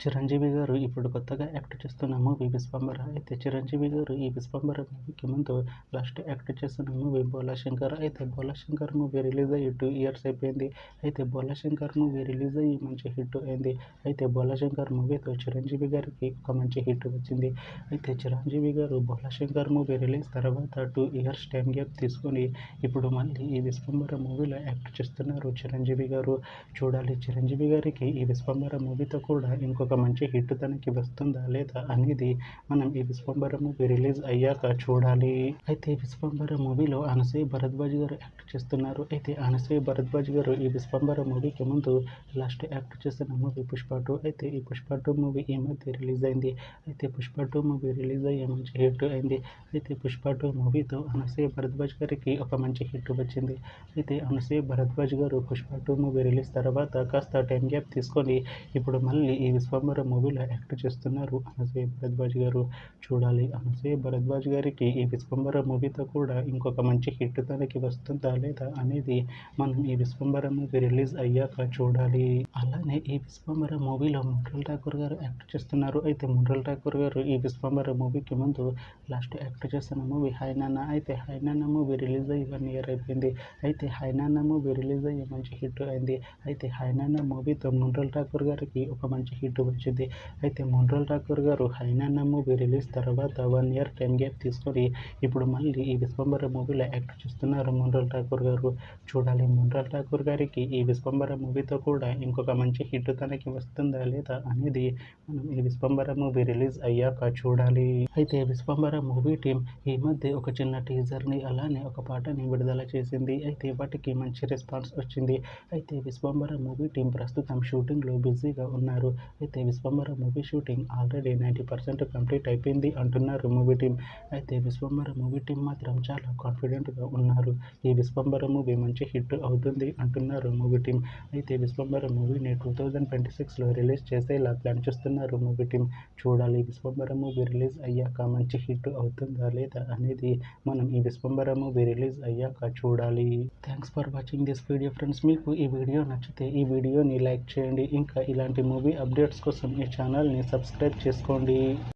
చిరంజీవి గారు ఇప్పుడు కొత్తగా యాక్ట్ చేస్తున్న మూవీ 'విశ్వంబర'. అయితే చిరంజీవి గారు ఈ 'విశ్వంబర' మూవీకి ముందు లాస్ట్ యాక్ట్ చేస్తున్న మూవీ 'బోలాశంకర్'. అయితే 'బోలాశంకర్' మూవీ రిలీజ్ అయ్యి 2 ఇయర్స్ అయిపోయింది. అయితే 'బోలాశంకర్' మూవీ రిలీజ్ అయ్యి మంచి హిట్ అయింది. అయితే 'బోలాశంకర్' మూవీతో చిరంజీవి గారికి ఒక మంచి హిట్ వచ్చింది. అయితే చిరంజీవి గారు 'బోలాశంకర్' మూవీ రిలీజ్ తర్వాత 2 ఇయర్స్ టైం గ్యాప్ తీసుకొని ఇప్పుడు మళ్ళీ ఈ 'విశ్వంబర' మూవీలో యాక్ట్ చేస్తున్నారు చిరంజీవి గారు. చూడాలి చిరంజీవి గారికి ఈ 'విశ్వంబర' మూవీతో కూడా ఇంకొక మంచి హిట్ తనకి వస్తుందా లేదా అనేది మనం ఈ 'విశ్వంబర' మూవీ రిలీజ్ అయ్యాక చూడాలి. అయితే 'విశ్వంబర' మూవీలో అనసూయ భరద్వాజ్ గారు యాక్ట్ చేస్తున్నారు. అయితే అనసూయ భరద్వాజ్ గారు ఈ 'విశ్వంబర' మూవీకి ముందు లాస్ట్ యాక్ట్ చేసిన మూవీ 'పుష్ప 2'. అయితే ఈ 'పుష్ప 2' మూవీ ఈ మధ్య రిలీజ్ అయింది. అయితే 'పుష్ప 2' మూవీ రిలీజ్ అయ్యి మంచి హిట్ అయింది. అయితే 'పుష్ప 2' మూవీతో అనసూయ భరద్వాజ్ గారికి ఒక మంచి హిట్ వచ్చింది. అయితే అనసూయ భరద్వాజ్ గారు 'పుష్ప 2' మూవీ రిలీజ్ తర్వాత కాస్త టైం గ్యాప్ తీసుకొని ఇప్పుడు మళ్ళీ ఈ 'విశ్వంబర' మూవీలో యాక్ట్ చేస్తున్నారు అనసూయ భరద్వాజ్ గారు. చూడాలి అనసూయ భరద్వాజ్ గారికి ఈ 'విశ్వంబర' మూవీతో కూడా ఇంకొక మంచి హిట్ తనకి వస్తుందా లేదా అనేది మనం ఈ 'విశ్వంబర' మూవీ రిలీజ్ అయ్యాక చూడాలి. అలానే ఈ 'విశ్వంబర' మూవీలో మున్రల్ ఠాకూర్ గారు యాక్ట్ చేస్తున్నారు. అయితే మున్రల్ ఠాకూర్ గారు ఈ 'విశ్వంబర' మూవీకి ముందు లాస్ట్ యాక్ట్ చేసిన మూవీ 'హాయ్ నాన్న'. అయితే 'హాయ్ నాన్న' మూవీ రిలీజ్ అయ్యి 1 ఇయర్ అయిపోయింది. అయితే 'హాయ్ నాన్న' మూవీ రిలీజ్ అయ్యి మంచి హిట్ అయింది. అయితే 'హాయ్ నాన్న' మూవీతో మున్రల్ ఠాకూర్ గారికి ఒక మంచి హిట్ వచ్చింది. అయితే మున్రల్ ఠాకూర్ గారు 'హాయ్ నాన్న' మూవీ రిలీజ్ తర్వాత 1 ఇయర్ టైం గ్యాప్ తీసుకొని ఇప్పుడు మళ్ళీ ఈ 'విశ్వంబర' మూవీలో యాక్ట్ చేస్తున్నారు మున్రల్ ఠాకూర్ గారు. చూడాలి మున్రల్ ఠాకూర్ గారికి ఈ 'విశ్వంబర' మూవీతో కూడా ఇంకొక మంచి హిట్ తనకి వస్తుందా లేదా అనేది మనం ఈ 'విశ్వంబర' మూవీ రిలీజ్ అయ్యాక చూడాలి. అయితే 'విశ్వంబర' మూవీ టీం ఈ మధ్య ఒక చిన్న టీజర్ని అలానే ఒక పాటని విడుదల చేసింది. అయితే వాటికి మంచి రెస్పాన్స్ వచ్చింది. అయితే 'విశ్వంబర' మూవీ టీం ప్రస్తుతం షూటింగ్లో బిజీగా ఉన్నారు. అయితే 'Vishwambhara' movie shooting already 90% complete అయిపోయింది అంటున్నారు మూవీ టీం. అయితే 'విశ్వంబర' మూవీ టీం మాత్రం చాలా కాన్ఫిడెంట్గా ఉన్నారు. ఈ 'విశ్వంబర' మూవీ మంచి హిట్ అవుతుంది అంటున్నారు మూవీ టీం. అయితే 'విశ్వంబర' మూవీని 2026లో రిలీజ్ చేసేలా ప్లాన్ చేస్తున్నారు మూవీ టీం. చూడాలి 'విశ్వంబర' మూవీ రిలీజ్ అయ్యాక మంచి హిట్ అవుతుందా లేదా అనేది మనం ఈ 'విశ్వంబర' మూవీ రిలీజ్ అయ్యాక చూడాలి. Thanks for watching this video friends. మీకు ఈ వీడియో నచ్చితే ఈ వీడియోని లైక్ చేయండి. ఇంకా ఇలాంటి మూవీ అప్డేట్స్ కోసం ఈ ఛానల్ని సబ్స్క్రైబ్ చేసుకోండి.